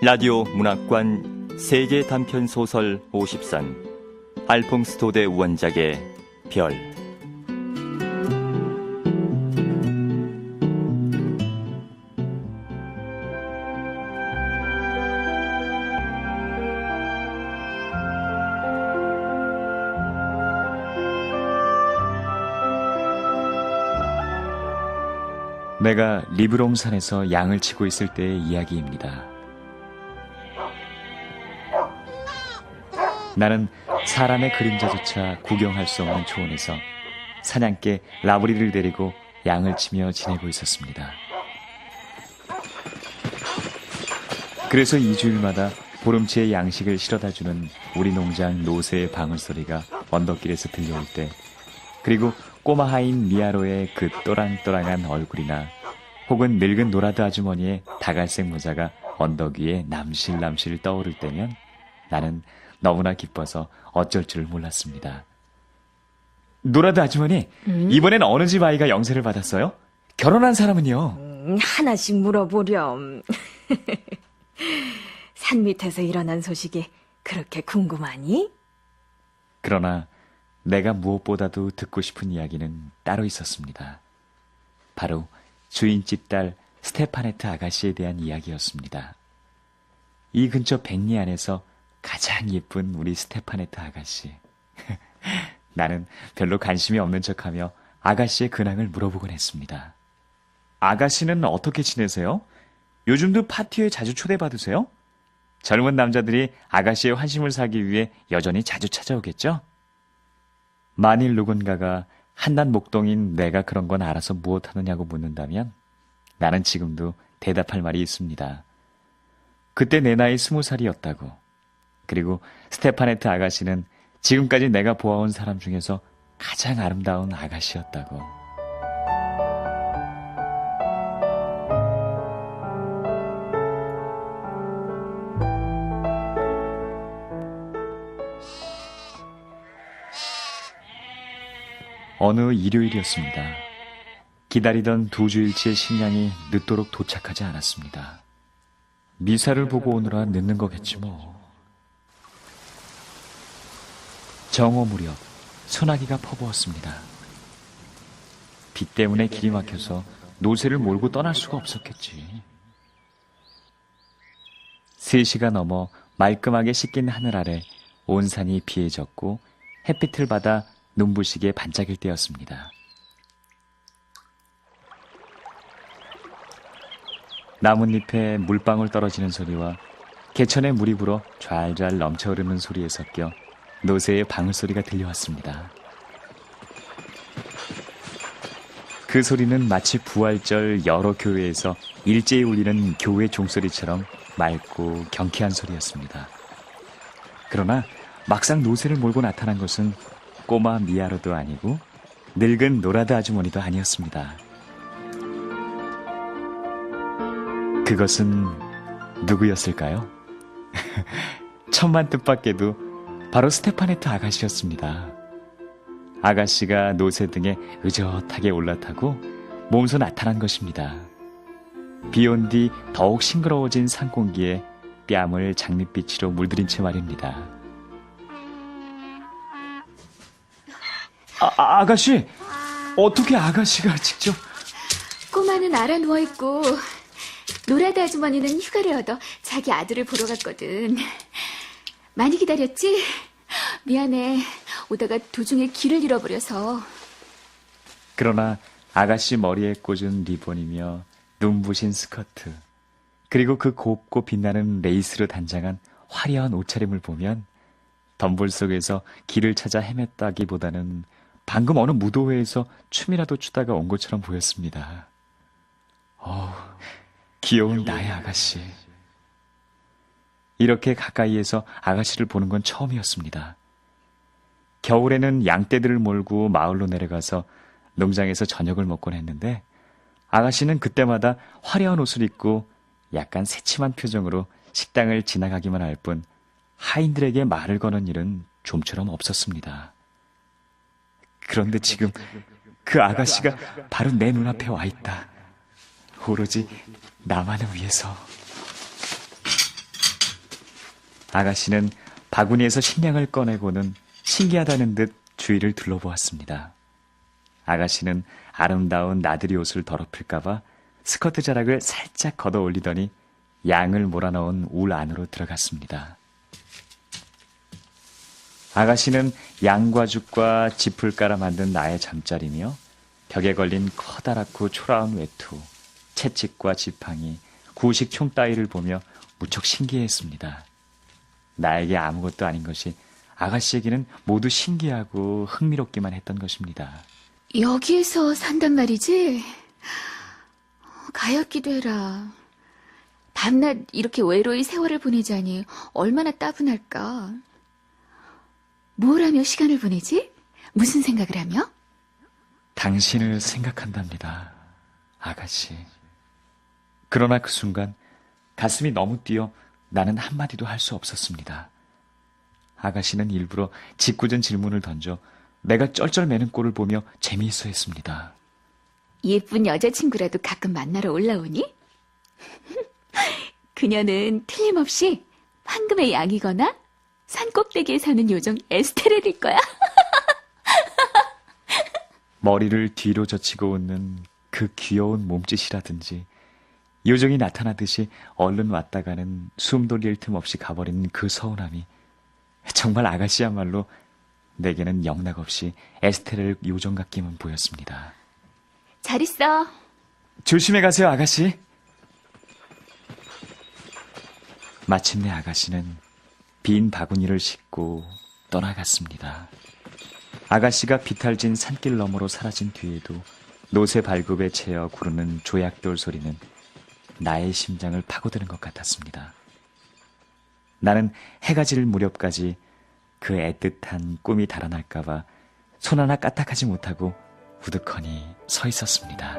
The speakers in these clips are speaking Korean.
라디오 문학관 세계 단편 소설 50선 알퐁스 도데 원작의 별. 내가 리브롱산에서 양을 치고 있을 때의 이야기입니다. 나는 사람의 그림자조차 구경할 수 없는 초원에서 사냥개 라브리를 데리고 양을 치며 지내고 있었습니다. 그래서 2주일마다 보름치의 양식을 실어다주는 우리 농장 노새의 방울소리가 언덕길에서 들려올 때, 그리고 꼬마 하인 미아로의 그 또랑또랑한 얼굴이나 혹은 늙은 노라드 아주머니의 다갈색 모자가 언덕 위에 남실남실 떠오를 때면 나는 너무나 기뻐서 어쩔 줄 몰랐습니다. 노라드 아주머니, 이번엔 어느 집 아이가 영세를 받았어요? 결혼한 사람은요? 하나씩 물어보렴. 산 밑에서 일어난 소식이 그렇게 궁금하니? 그러나 내가 무엇보다도 듣고 싶은 이야기는 따로 있었습니다. 바로 주인집 딸 스테파네트 아가씨에 대한 이야기였습니다. 이 근처 백리 안에서 가장 예쁜 우리 스테파네트 아가씨. 나는 별로 관심이 없는 척하며 아가씨의 근황을 물어보곤 했습니다. 아가씨는 어떻게 지내세요? 요즘도 파티에 자주 초대받으세요? 젊은 남자들이 아가씨의 환심을 사기 위해 여전히 자주 찾아오겠죠? 만일 누군가가 한낱 목동인 내가 그런 건 알아서 무엇하느냐고 묻는다면 나는 지금도 대답할 말이 있습니다. 그때 내 나이 20살이었다고. 그리고 스테파네트 아가씨는 지금까지 내가 보아온 사람 중에서 가장 아름다운 아가씨였다고. 어느 일요일이었습니다. 기다리던 2주일치의 식량이 늦도록 도착하지 않았습니다. 미사를 보고 오느라 늦는 거겠지 뭐. 정오 무렵 소나기가 퍼부었습니다. 비 때문에 길이 막혀서 노새를 몰고 떠날 수가 없었겠지. 3시가 넘어 말끔하게 씻긴 하늘 아래 온 산이 비에 젖고 햇빛을 받아 눈부시게 반짝일 때였습니다. 나뭇잎에 물방울 떨어지는 소리와 개천에 물이 불어 좔좔 넘쳐흐르는 소리에 섞여 노새의 방울소리가 들려왔습니다. 그 소리는 마치 부활절 여러 교회에서 일제히 울리는 교회 종소리처럼 맑고 경쾌한 소리였습니다. 그러나 막상 노새를 몰고 나타난 것은 꼬마 미아로도 아니고 늙은 노라드 아주머니도 아니었습니다. 그것은 누구였을까요? 천만 뜻밖에도 바로 스테파네트 아가씨였습니다. 아가씨가 노새 등에 의젓하게 올라타고 몸소 나타난 것입니다. 비온 뒤 더욱 싱그러워진 산공기에 뺨을 장밋빛으로 물들인 채 말입니다. 아가씨! 어떻게 아가씨가 직접... 꼬마는 알아 누워있고 노라드 아주머니는 휴가를 얻어 자기 아들을 보러 갔거든. 많이 기다렸지? 미안해. 오다가 도중에 길을 잃어버려서. 그러나 아가씨 머리에 꽂은 리본이며 눈부신 스커트, 그리고 그 곱고 빛나는 레이스로 단장한 화려한 옷차림을 보면 덤불 속에서 길을 찾아 헤맸다기보다는 방금 어느 무도회에서 춤이라도 추다가 온 것처럼 보였습니다. 귀여운 나의 아가씨. 이렇게 가까이에서 아가씨를 보는 건 처음이었습니다. 겨울에는 양떼들을 몰고 마을로 내려가서 농장에서 저녁을 먹곤 했는데 아가씨는 그때마다 화려한 옷을 입고 약간 새침한 표정으로 식당을 지나가기만 할 뿐 하인들에게 말을 거는 일은 좀처럼 없었습니다. 그런데 지금 그 아가씨가 바로 내 눈앞에 와 있다. 오로지 나만을 위해서. 아가씨는 바구니에서 식량을 꺼내고는 신기하다는 듯 주위를 둘러보았습니다. 아가씨는 아름다운 나들이 옷을 더럽힐까봐 스커트 자락을 살짝 걷어 올리더니 양을 몰아넣은 울 안으로 들어갔습니다. 아가씨는 양과 죽과 짚을 깔아 만든 나의 잠자리며 벽에 걸린 커다랗고 초라한 외투, 채찍과 지팡이, 구식 총 따위를 보며 무척 신기해했습니다. 나에게 아무것도 아닌 것이 아가씨에게는 모두 신기하고 흥미롭기만 했던 것입니다. 여기에서 산단 말이지? 가엾기도 해라. 밤낮 이렇게 외로이 세월을 보내자니 얼마나 따분할까. 뭘 하며 시간을 보내지? 무슨 생각을 하며? 당신을 생각한답니다, 아가씨. 그러나 그 순간 가슴이 너무 뛰어 나는 한마디도 할 수 없었습니다. 아가씨는 일부러 짓궂은 질문을 던져 내가 쩔쩔매는 꼴을 보며 재미있어 했습니다. 예쁜 여자친구라도 가끔 만나러 올라오니? 그녀는 틀림없이 황금의 양이거나 산꼭대기에 사는 요정 에스테렐일 거야. 머리를 뒤로 젖히고 웃는 그 귀여운 몸짓이라든지 요정이 나타나듯이 얼른 왔다 가는 숨 돌릴 틈 없이 가버린 그 서운함이 정말 아가씨야말로 내게는 영락없이 에스테렐 요정 같기만 보였습니다. 잘 있어. 조심해 가세요, 아가씨. 마침내 아가씨는 빈 바구니를 싣고 떠나갔습니다. 아가씨가 비탈진 산길 너머로 사라진 뒤에도 노새 발굽에 채어 구르는 조약돌 소리는 나의 심장을 파고드는 것 같았습니다. 나는 해가 질 무렵까지 그 애틋한 꿈이 달아날까봐 손 하나 까딱하지 못하고 우두커니 서 있었습니다.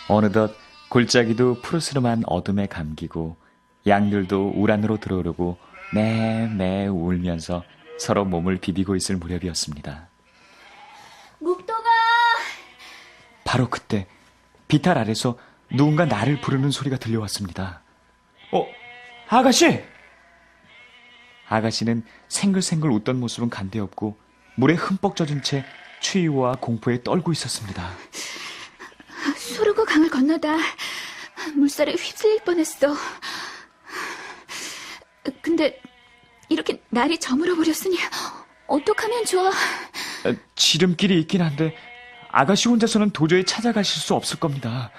어느덧 골짜기도 푸르스름한 어둠에 감기고 양들도 울 안으로 들어오르고 매매 울면서 서로 몸을 비비고 있을 무렵이었습니다. 묵동아! 바로 그때 비탈 아래서 누군가 나를 부르는 소리가 들려왔습니다. 아가씨! 아가씨는 생글생글 웃던 모습은 간데없고 물에 흠뻑 젖은 채 추위와 공포에 떨고 있었습니다. 수르고 강을 건너다 물살에 휩쓸릴 뻔했어. 근데 이렇게 날이 저물어 버렸으니 어떡하면 좋아? 지름길이 있긴 한데 아가씨 혼자서는 도저히 찾아가실 수 없을 겁니다.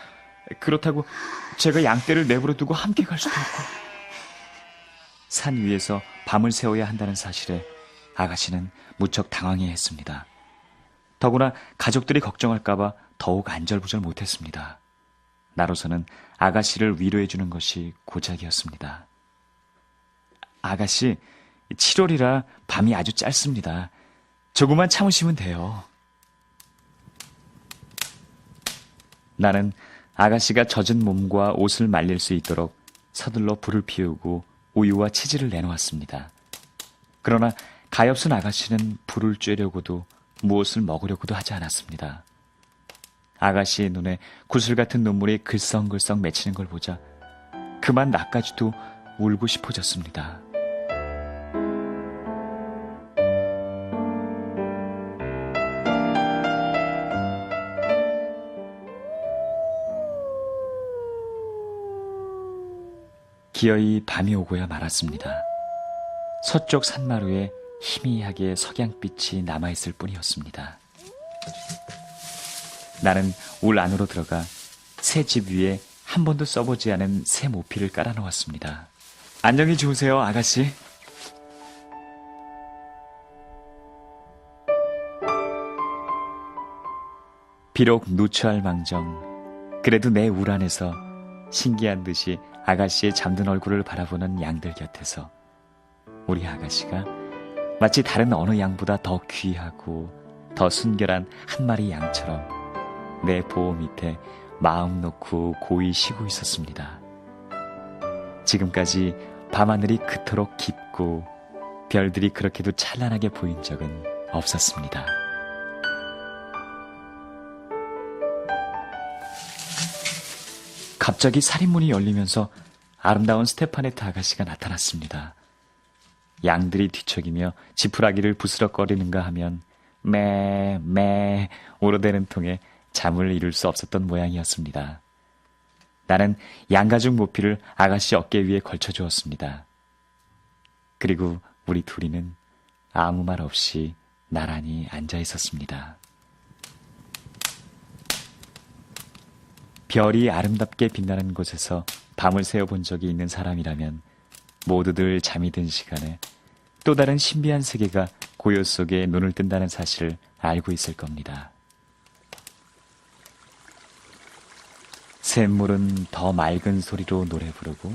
그렇다고 제가 양떼를 내버려 두고 함께 갈 수도 없고. 산 위에서 밤을 새워야 한다는 사실에 아가씨는 무척 당황해했습니다. 더구나 가족들이 걱정할까봐 더욱 안절부절 못했습니다. 나로서는 아가씨를 위로해주는 것이 고작이었습니다. 아가씨, 7월이라 밤이 아주 짧습니다. 조금만 참으시면 돼요. 나는 아가씨가 젖은 몸과 옷을 말릴 수 있도록 서둘러 불을 피우고 우유와 치즈를 내놓았습니다. 그러나 가엾은 아가씨는 불을 쬐려고도 무엇을 먹으려고도 하지 않았습니다. 아가씨의 눈에 구슬 같은 눈물이 글썽글썽 맺히는 걸 보자 그만 나까지도 울고 싶어졌습니다. 기어이 밤이 오고야 말았습니다. 서쪽 산마루에 희미하게 석양빛이 남아있을 뿐이었습니다. 나는 울 안으로 들어가 새 집 위에 한 번도 써보지 않은 새 모피를 깔아놓았습니다. 안녕히 주무세요, 아가씨. 비록 누추할 망정, 그래도 내 울 안에서 신기한 듯이 아가씨의 잠든 얼굴을 바라보는 양들 곁에서 우리 아가씨가 마치 다른 어느 양보다 더 귀하고 더 순결한 한 마리 양처럼 내 보호 밑에 마음 놓고 고이 쉬고 있었습니다. 지금까지 밤하늘이 그토록 깊고 별들이 그렇게도 찬란하게 보인 적은 없었습니다. 갑자기 살인문이 열리면서 아름다운 스테파네트 아가씨가 나타났습니다. 양들이 뒤척이며 지푸라기를 부스럭거리는가 하면 매 오로되는 통에 잠을 이룰 수 없었던 모양이었습니다. 나는 양가죽 모피를 아가씨 어깨 위에 걸쳐주었습니다. 그리고 우리 둘이는 아무 말 없이 나란히 앉아 있었습니다. 별이 아름답게 빛나는 곳에서 밤을 새워본 적이 있는 사람이라면 모두들 잠이 든 시간에 또 다른 신비한 세계가 고요 속에 눈을 뜬다는 사실을 알고 있을 겁니다. 샘물은 더 맑은 소리로 노래 부르고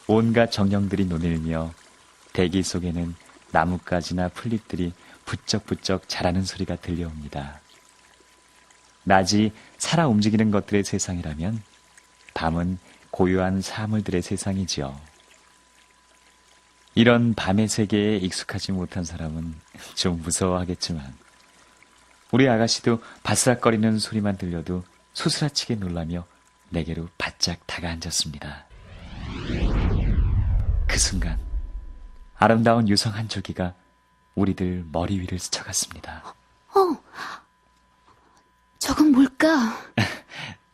온갖 정령들이 논일며 대기 속에는 나뭇가지나 풀잎들이 부쩍부쩍 자라는 소리가 들려옵니다. 낮이 살아 움직이는 것들의 세상이라면 밤은 고요한 사물들의 세상이지요. 이런 밤의 세계에 익숙하지 못한 사람은 좀 무서워하겠지만 우리 아가씨도 바스락거리는 소리만 들려도 소스라치게 놀라며 내게로 바짝 다가앉았습니다. 그 순간 아름다운 유성 한 조기가 우리들 머리 위를 스쳐갔습니다. 저건 뭘까?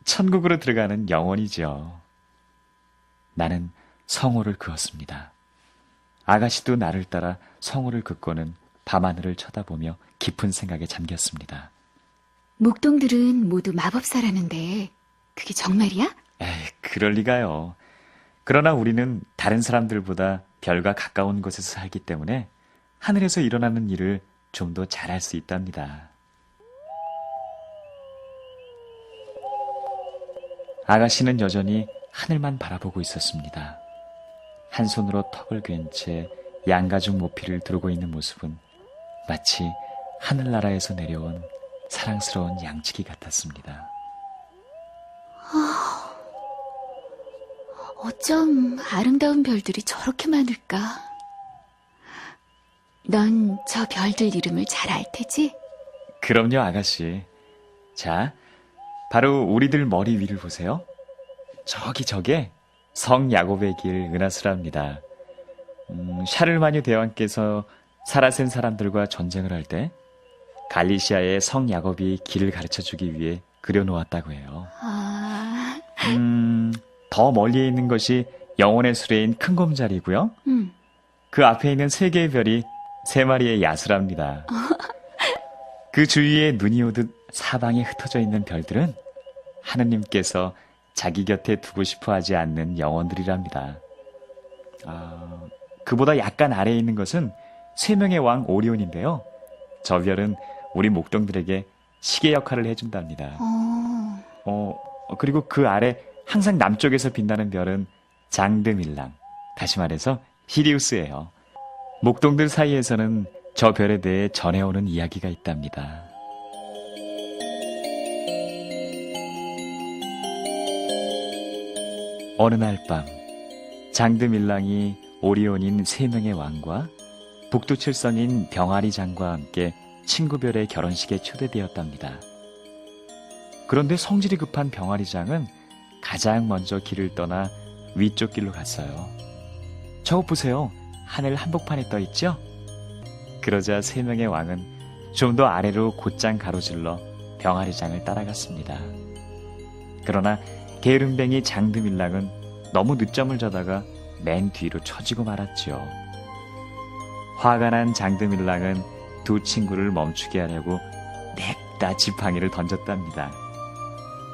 천국으로 들어가는 영혼이죠. 나는 성호를 그었습니다. 아가씨도 나를 따라 성호를 긋고는 밤하늘을 쳐다보며 깊은 생각에 잠겼습니다. 목동들은 모두 마법사라는데 그게 정말이야? 에이, 그럴 리가요. 그러나 우리는 다른 사람들보다 별과 가까운 곳에서 살기 때문에 하늘에서 일어나는 일을 좀 더 잘할 수 있답니다. 아가씨는 여전히 하늘만 바라보고 있었습니다. 한 손으로 턱을 괜 채 양가죽 모피를 두르고 있는 모습은 마치 하늘나라에서 내려온 사랑스러운 양치기 같았습니다. 어쩜 아름다운 별들이 저렇게 많을까? 넌 저 별들 이름을 잘 알 테지? 그럼요, 아가씨. 자, 바로 우리들 머리 위를 보세요. 저게 성 야곱의 길 은하수랍니다. 샤를마뉴 대왕께서 사라센 사람들과 전쟁을 할 때 갈리시아의 성 야곱이 길을 가르쳐주기 위해 그려놓았다고 해요. 더 멀리에 있는 것이 영혼의 수레인 큰 곰자리고요. 그 앞에 있는 세 개의 별이 세 마리의 야수랍니다. 그 주위에 눈이 오듯 사방에 흩어져 있는 별들은 하느님께서 자기 곁에 두고 싶어 하지 않는 영혼들이랍니다. 그보다 약간 아래에 있는 것은 세 명의 왕 오리온인데요. 저 별은 우리 목동들에게 시계 역할을 해준답니다. 그리고 그 아래 항상 남쪽에서 빛나는 별은 장드밀랑, 다시 말해서 히리우스예요. 목동들 사이에서는 저 별에 대해 전해오는 이야기가 있답니다. 어느 날 밤, 장드밀랑이 오리온인 세 명의 왕과 북두칠성인 병아리 장과 함께 친구별의 결혼식에 초대되었답니다. 그런데 성질이 급한 병아리 장은 가장 먼저 길을 떠나 위쪽 길로 갔어요. 저거 보세요. 하늘 한복판에 떠 있죠? 그러자 세 명의 왕은 좀 더 아래로 곧장 가로질러 병아리 장을 따라갔습니다. 그러나 게으름뱅이 장드밀랑은 너무 늦잠을 자다가 맨 뒤로 처지고 말았죠. 화가 난 장드밀랑은 두 친구를 멈추게 하려고 냅다 지팡이를 던졌답니다.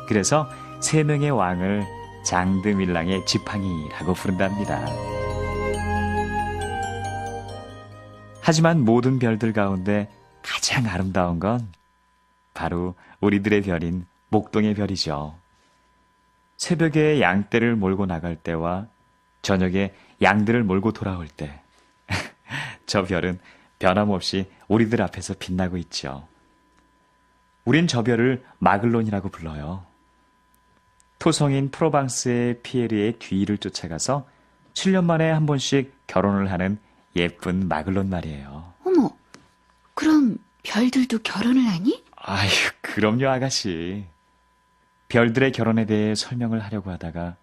그래서 세 명의 왕을 장드밀랑의 지팡이라고 부른답니다. 하지만 모든 별들 가운데 가장 아름다운 건 바로 우리들의 별인 목동의 별이죠. 새벽에 양떼를 몰고 나갈 때와 저녁에 양들을 몰고 돌아올 때 저 별은 변함없이 우리들 앞에서 빛나고 있죠. 우린 저 별을 마글론이라고 불러요. 토성인 프로방스의 피에르의 뒤를 쫓아가서 7년 만에 한 번씩 결혼을 하는 예쁜 마글론 말이에요. 어머, 그럼 별들도 결혼을 하니? 아휴, 그럼요, 아가씨. 별들의 결혼에 대해 설명을 하려고 하다가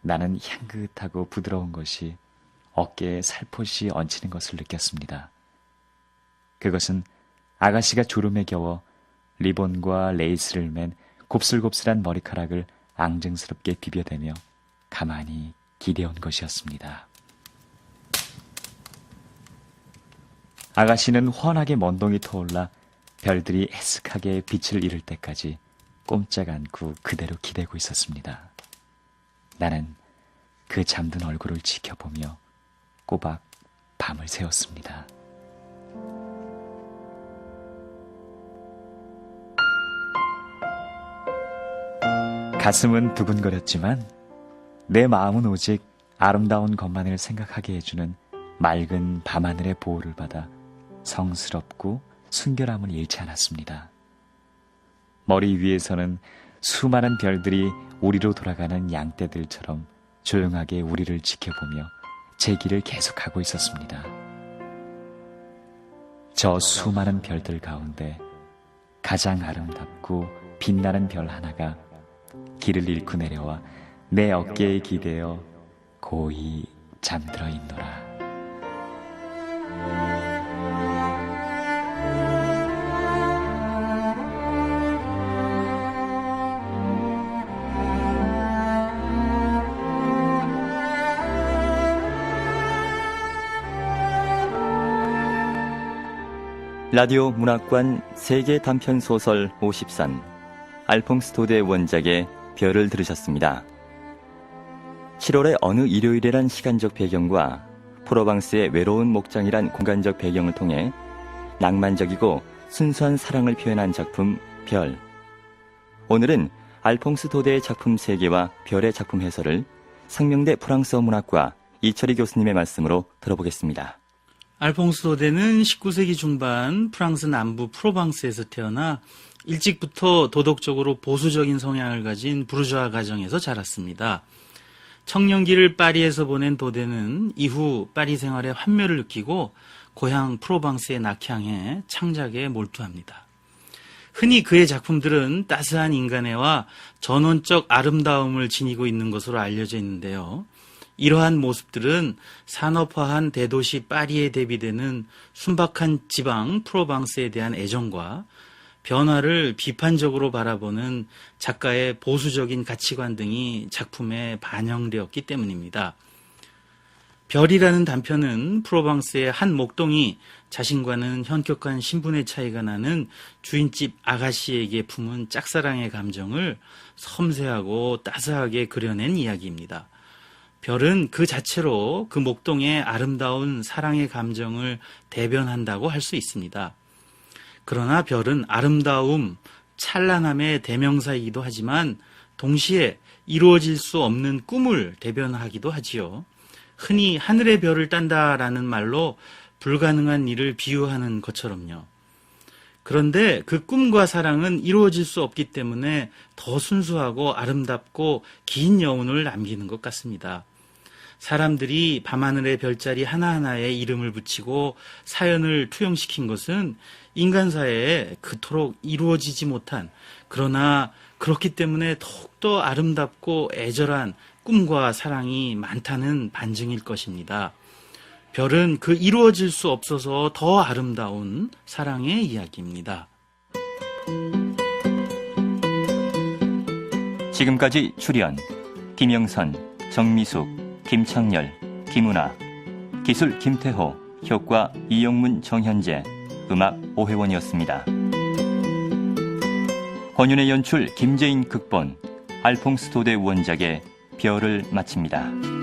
나는 향긋하고 부드러운 것이 어깨에 살포시 얹히는 것을 느꼈습니다. 그것은 아가씨가 주름에 겨워 리본과 레이스를 맨 곱슬곱슬한 머리카락을 앙증스럽게 비벼대며 가만히 기대온 것이었습니다. 아가씨는 환하게 먼동이 터올라 별들이 애쓱하게 빛을 잃을 때까지 꼼짝 않고 그대로 기대고 있었습니다. 나는 그 잠든 얼굴을 지켜보며 꼬박 밤을 새웠습니다. 가슴은 두근거렸지만 내 마음은 오직 아름다운 것만을 생각하게 해주는 맑은 밤하늘의 보호를 받아 성스럽고 순결함을 잃지 않았습니다. 머리 위에서는 수많은 별들이 우리로 돌아가는 양떼들처럼 조용하게 우리를 지켜보며 제 길을 계속하고 있었습니다. 저 수많은 별들 가운데 가장 아름답고 빛나는 별 하나가 길을 잃고 내려와 내 어깨에 기대어 고이 잠들어 있노라. 라디오 문학관 세계 단편 소설 50산 알퐁스 도데 원작의 별을 들으셨습니다. 7월의 어느 일요일이란 시간적 배경과 프로방스의 외로운 목장이란 공간적 배경을 통해 낭만적이고 순수한 사랑을 표현한 작품 별. 오늘은 알퐁스 도데의 작품 세계와 별의 작품 해설을 상명대 프랑스어 문학과 이철희 교수님의 말씀으로 들어보겠습니다. 알퐁스 도데는 19세기 중반 프랑스 남부 프로방스에서 태어나 일찍부터 도덕적으로 보수적인 성향을 가진 부르주아 가정에서 자랐습니다. 청년기를 파리에서 보낸 도데는 이후 파리 생활에 환멸을 느끼고 고향 프로방스에 낙향해 창작에 몰두합니다. 흔히 그의 작품들은 따스한 인간애와 전원적 아름다움을 지니고 있는 것으로 알려져 있는데요. 이러한 모습들은 산업화한 대도시 파리에 대비되는 순박한 지방 프로방스에 대한 애정과 변화를 비판적으로 바라보는 작가의 보수적인 가치관 등이 작품에 반영되었기 때문입니다. 별이라는 단편은 프로방스의 한 목동이 자신과는 현격한 신분의 차이가 나는 주인집 아가씨에게 품은 짝사랑의 감정을 섬세하고 따스하게 그려낸 이야기입니다. 별은 그 자체로 그 목동의 아름다운 사랑의 감정을 대변한다고 할 수 있습니다. 그러나 별은 아름다움, 찬란함의 대명사이기도 하지만 동시에 이루어질 수 없는 꿈을 대변하기도 하지요. 흔히 하늘의 별을 딴다라는 말로 불가능한 일을 비유하는 것처럼요. 그런데 그 꿈과 사랑은 이루어질 수 없기 때문에 더 순수하고 아름답고 긴 여운을 남기는 것 같습니다. 사람들이 밤하늘의 별자리 하나하나에 이름을 붙이고 사연을 투영시킨 것은 인간사회에 그토록 이루어지지 못한, 그러나 그렇기 때문에 더욱더 아름답고 애절한 꿈과 사랑이 많다는 반증일 것입니다. 별은 그 이루어질 수 없어서 더 아름다운 사랑의 이야기입니다. 지금까지 출연 김영선, 정미숙, 김창렬, 김은아, 기술 김태호, 효과 이영문, 정현재, 음악 오혜원이었습니다. 권윤의 연출, 김재인 극본, 알퐁스 도데 원작의 별을 마칩니다.